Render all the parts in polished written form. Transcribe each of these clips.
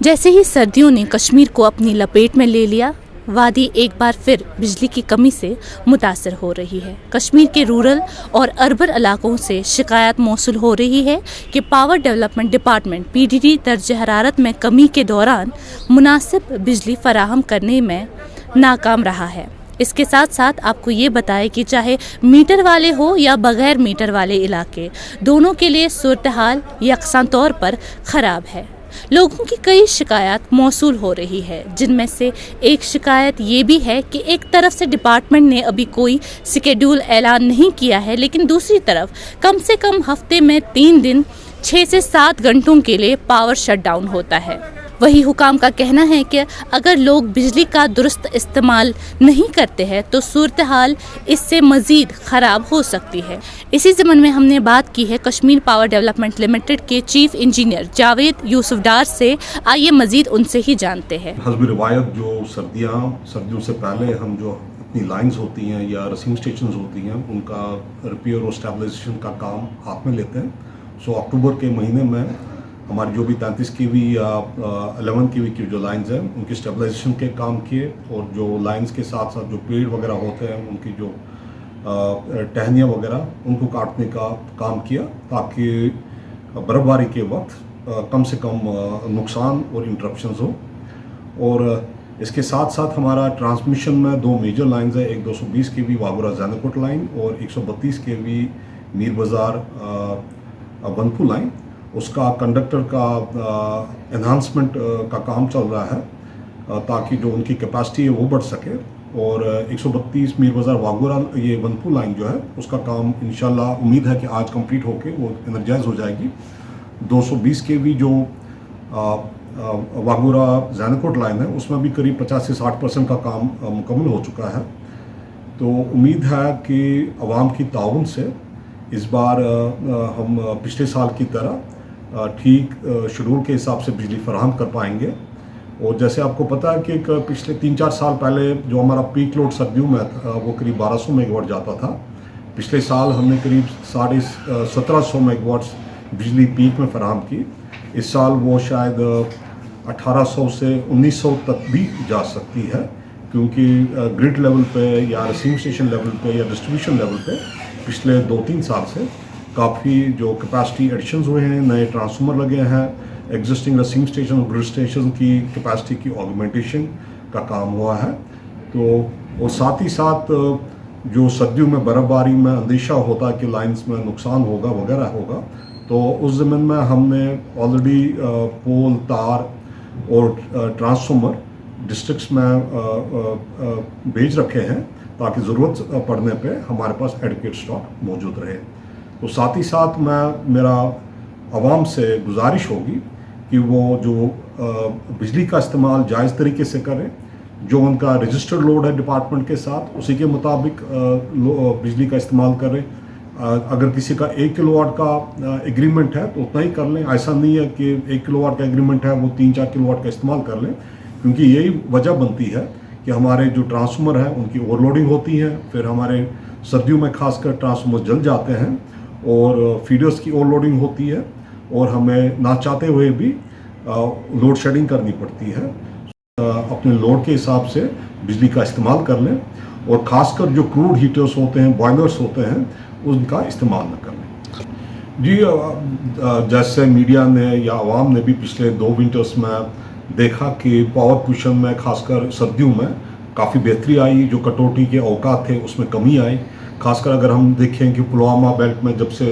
जैसे ही सर्दियों ने कश्मीर को अपनी लपेट में ले लिया, वादी एक बार फिर बिजली की कमी से मुतासर हो रही है। कश्मीर के रूरल और अर्बन इलाकों से शिकायत मौसूल हो रही है कि पावर डेवलपमेंट डिपार्टमेंट पीडीडी दर्ज हरारत में कमी के दौरान मुनासिब बिजली फराहम करने में नाकाम रहा है। इसके साथ साथ आपको ये बताएं कि चाहे मीटर वाले हो या बगैर मीटर वाले इलाके, दोनों के लिए सूरत हाल यकसां तौर पर ख़राब है। लोगों की कई शिकायत मौसूल हो रही है, जिनमें से एक शिकायत ये भी है कि एक तरफ से डिपार्टमेंट ने अभी कोई शेड्यूल ऐलान नहीं किया है, लेकिन दूसरी तरफ कम से कम हफ्ते में 3 दिन 6 से 7 घंटों के लिए पावर शटडाउन होता है। वही हुकाम का कहना है कि अगर लोग बिजली का दुरुस्त इस्तेमाल नहीं करते हैं तो सूरत हाल इससे मज़ीद ख़राब हो सकती है। इसी ज़मन में हमने बात की है कश्मीर पावर डेवलपमेंट लिमिटेड के चीफ इंजीनियर जावेद यूसुफडार से। आइए मज़ीद उनसे ही जानते हैं। हस्ब रिवायत जो सर्दियों से पहले हम जो अपनी लाइंस होती हैं या रिसीविंग स्टेशन होती हैं, उनका रिपेयर और स्टेबलाइजेशन का काम हाथ में लेते हैं। सो अक्टूबर के महीने में हमारी जो भी 33 kV या 11 kV की जो लाइंस हैं, उनकी स्टेबलाइजेशन के काम किए, और जो लाइंस के साथ साथ जो पेड़ वगैरह होते हैं, उनकी जो टहनियाँ वगैरह, उनको काटने का काम किया, ताकि बर्फ़बारी के वक्त कम से कम नुकसान और इंटरप्शंस हो। और इसके साथ साथ हमारा ट्रांसमिशन में 2 मेजर लाइंस है, एक 220 kV वागुरा जैनकोट लाइन और 132 kV मीर बाज़ार बनपुर लाइन। उसका कंडक्टर का एनहांसमेंट का काम चल रहा है, ताकि जो उनकी कैपेसिटी है वो बढ़ सके। और 132 मीर बाज़ार वागुरा ये बनपुर लाइन जो है, उसका काम इंशाल्लाह उम्मीद है कि आज कंप्लीट होके वो एनर्जाइज हो जाएगी। 220 kV जो वागुरा जैनकोट लाइन है, उसमें भी करीब 50 से 60% का काम मुकम्मल हो चुका है। तो उम्मीद है कि आवाम की ताउन से इस बार हम पिछले साल की तरह ठीक शेड्यूल के हिसाब से बिजली फराहम कर पाएंगे। और जैसे आपको पता है कि पिछले 3-4 साल पहले जो हमारा पीक लोड सर्दियों में था, वो करीब 1200 मेगावाट जाता था। पिछले साल हमने करीब 1750 मेगावाट बिजली पीक में फराहम की। इस साल वो शायद 1800 से 1900 तक भी जा सकती है, क्योंकि ग्रिड लेवल पे या रिसीविंग स्टेशन लेवल पे या डिस्ट्रीब्यूशन लेवल पे पिछले 2-3 साल से काफ़ी जो कैपेसिटी एडिशंस हुए हैं, नए ट्रांसफार्मर लगे हैं, एग्जिस्टिंग रिसीविंग स्टेशन और ग्रिड स्टेशन की कैपेसिटी की ऑगमेंटेशन का काम हुआ है। तो और साथ ही साथ जो सर्दियों में बर्फ़बारी में अंदेशा होता है कि लाइंस में नुकसान होगा वगैरह होगा, तो उस ज़मीन में हमने ऑलरेडी पोल, तार और ट्रांसफार्मर डिस्ट्रिक्ट्स में भेज रखे हैं, ताकि ज़रूरत पड़ने पे हमारे पास एडिक्वेट स्टॉक मौजूद रहे। तो साथ ही साथ मेरा आवाम से गुजारिश होगी कि वो जो बिजली का इस्तेमाल जायज़ तरीके से करें। जो उनका रजिस्टर्ड लोड है डिपार्टमेंट के साथ, उसी के मुताबिक बिजली का इस्तेमाल करें। अगर किसी का 1 किलोवाट का एग्रीमेंट है तो उतना ही कर लें। ऐसा नहीं है कि 1 किलोवाट का एग्रीमेंट है वो 3-4 किलोवाट का इस्तेमाल कर लें, क्योंकि यही वजह बनती है कि हमारे जो ट्रांसफार्मर हैं उनकी ओवरलोडिंग होती है। फिर हमारे सर्दियों में खासकर ट्रांसफार्मर जल जाते हैं और फीडर्स की ओवरलोडिंग होती है, और हमें ना चाहते हुए भी लोड शेडिंग करनी पड़ती है। अपने लोड के हिसाब से बिजली का इस्तेमाल कर लें, और ख़ासकर जो क्रूड हीटर्स होते हैं, बॉयलर्स होते हैं, उनका इस्तेमाल न कर लें। जी, जैसे मीडिया ने या आवाम ने भी पिछले 2 विंटर्स में देखा कि पावर पोजीशन में खासकर सर्दियों में काफ़ी बेहतरी आई। जो कटौती के औकात थे उसमें कमी आई। खासकर अगर हम देखें कि पुलवामा बेल्ट में जब से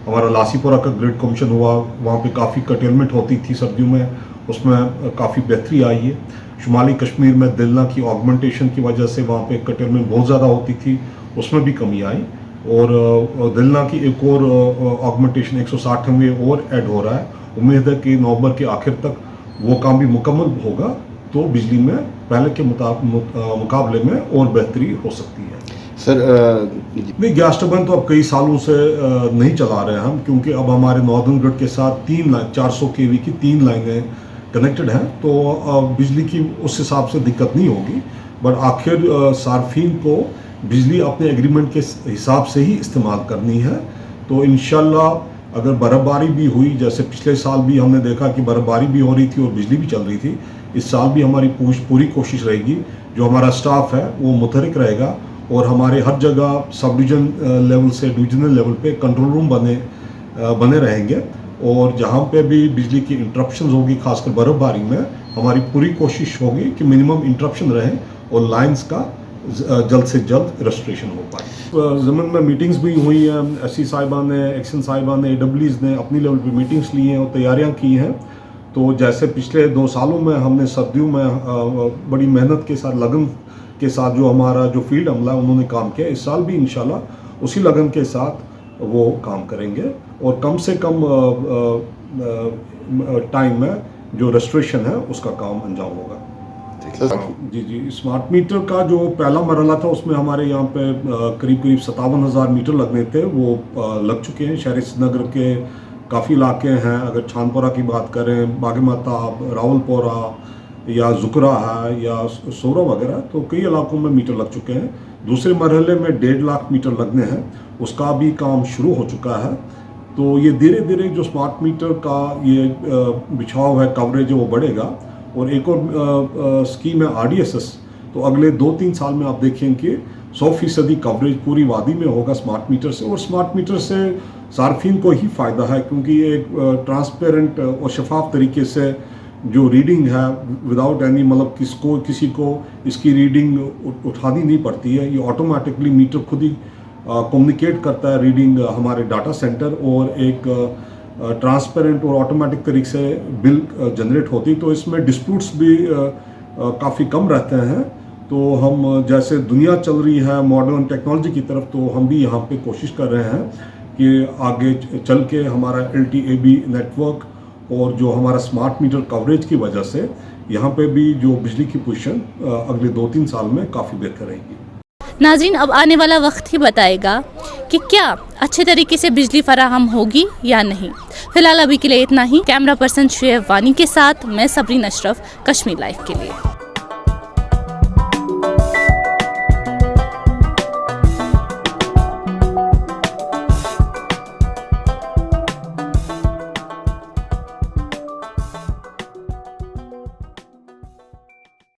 हमारा लासीपुरा का ग्रिड कमीशन हुआ, वहाँ पे काफ़ी कटेलमेंट होती थी सर्दियों में, उसमें काफ़ी बेहतरी आई है। शुमाली कश्मीर में दिलना की ऑगमेंटेशन की वजह से वहाँ पे कटेलमेंट बहुत ज़्यादा होती थी, उसमें भी कमी आई। और दिलना की एक और ऑगमेंटेशन 160 में और ऐड हो रहा है। उम्मीद है कि नवंबर के आखिर तक वो काम भी मुकम्मल होगा, तो बिजली में पहले के मुकाबले में और बेहतरी हो सकती है। सर नहीं, गैस टर्बाइन तो अब कई सालों से नहीं चला रहे हैं हम, क्योंकि अब हमारे नॉर्दर्न ग्रिड के साथ 400 kV की 3 लाइनें कनेक्टेड हैं, तो बिजली की उस हिसाब से दिक्कत नहीं होगी। बट आखिर सार्फिन को बिजली अपने एग्रीमेंट के हिसाब से ही इस्तेमाल करनी है। तो इंशाल्लाह अगर बर्फ़बारी भी हुई, जैसे पिछले साल भी हमने देखा कि बर्फ़बारी भी हो रही थी और बिजली भी चल रही थी, इस साल भी हमारी पूरी कोशिश रहेगी, जो हमारा स्टाफ है वो मुतहरिक रहेगा और हमारे हर जगह सब डिवीज़न लेवल से डिविजनल लेवल पे कंट्रोल रूम बने रहेंगे और जहाँ पे भी बिजली की इंटरप्शन होगी, खासकर बर्फ़बारी में, हमारी पूरी कोशिश होगी कि मिनिमम इंटरप्शन रहे और लाइंस का जल्द से जल्द रेस्टोरेशन हो पाए। ज़मीन में मीटिंग्स भी हुई हैं, एससी साहिबान ने, एक्शन साहिबान ने, AWs ने अपनी लेवल पे मीटिंग्स ली हैं और तैयारियां की हैं। तो जैसे पिछले 2 सालों में हमने सर्दियों में बड़ी मेहनत के साथ, लगन के साथ जो हमारा जो फील्ड अमला उन्होंने काम किया, इस साल भी इंशाल्लाह उसी लगन के साथ वो काम करेंगे और कम से कम टाइम में जो रेस्टोरेशन है उसका काम अंजाम होगा। जी, स्मार्ट मीटर का जो पहला मरहला था उसमें हमारे यहाँ पे करीब 57,000 मीटर लगने थे, वो लग चुके हैं। शहर श्रीनगर के काफ़ी इलाके हैं, अगर छानपुरा की बात करें, बाग महताब, रावलपुरा या जुकरा है या सोरा वगैरह, तो कई इलाकों में मीटर लग चुके हैं। दूसरे मरहले में 1.5 लाख मीटर लगने हैं, उसका भी काम शुरू हो चुका है। तो ये धीरे धीरे जो स्मार्ट मीटर का ये बिछाव है, कवरेज है, वो बढ़ेगा। और एक और स्कीम है RDSS, तो अगले 2-3 साल में आप देखें कि 100% कवरेज पूरी वादी में होगा स्मार्ट मीटर से। और स्मार्ट मीटर से सार्फिन को ही फ़ायदा है, क्योंकि ये एक ट्रांसपेरेंट और शफाफ तरीके से जो रीडिंग है, विदाउट एनी मतलब किसी को इसकी रीडिंग उठानी नहीं पड़ती है। ये ऑटोमेटिकली मीटर खुद ही कम्युनिकेट करता है रीडिंग हमारे डाटा सेंटर, और एक ट्रांसपेरेंट और ऑटोमेटिक तरीके से बिल जनरेट होती। तो इसमें डिस्प्यूट्स भी काफ़ी कम रहते हैं। तो हम जैसे दुनिया चल रही है मॉडर्न टेक्नोलॉजी की तरफ, तो हम भी यहाँ पे कोशिश कर रहे हैं कि आगे चल के हमारा LTAB नेटवर्क और जो हमारा स्मार्ट मीटर कवरेज की वजह से यहाँ पे भी जो बिजली की पोजीशन अगले 2-3 साल में काफ़ी बेहतर रहेगी। नाज़रीन, अब आने वाला वक्त ही बताएगा कि क्या अच्छे तरीके से बिजली फराहम होगी या नहीं। फिलहाल अभी के लिए इतना ही। कैमरा पर्सन शुएब वानी के साथ मैं सबरीन अशरफ, कश्मीर लाइव के लिए।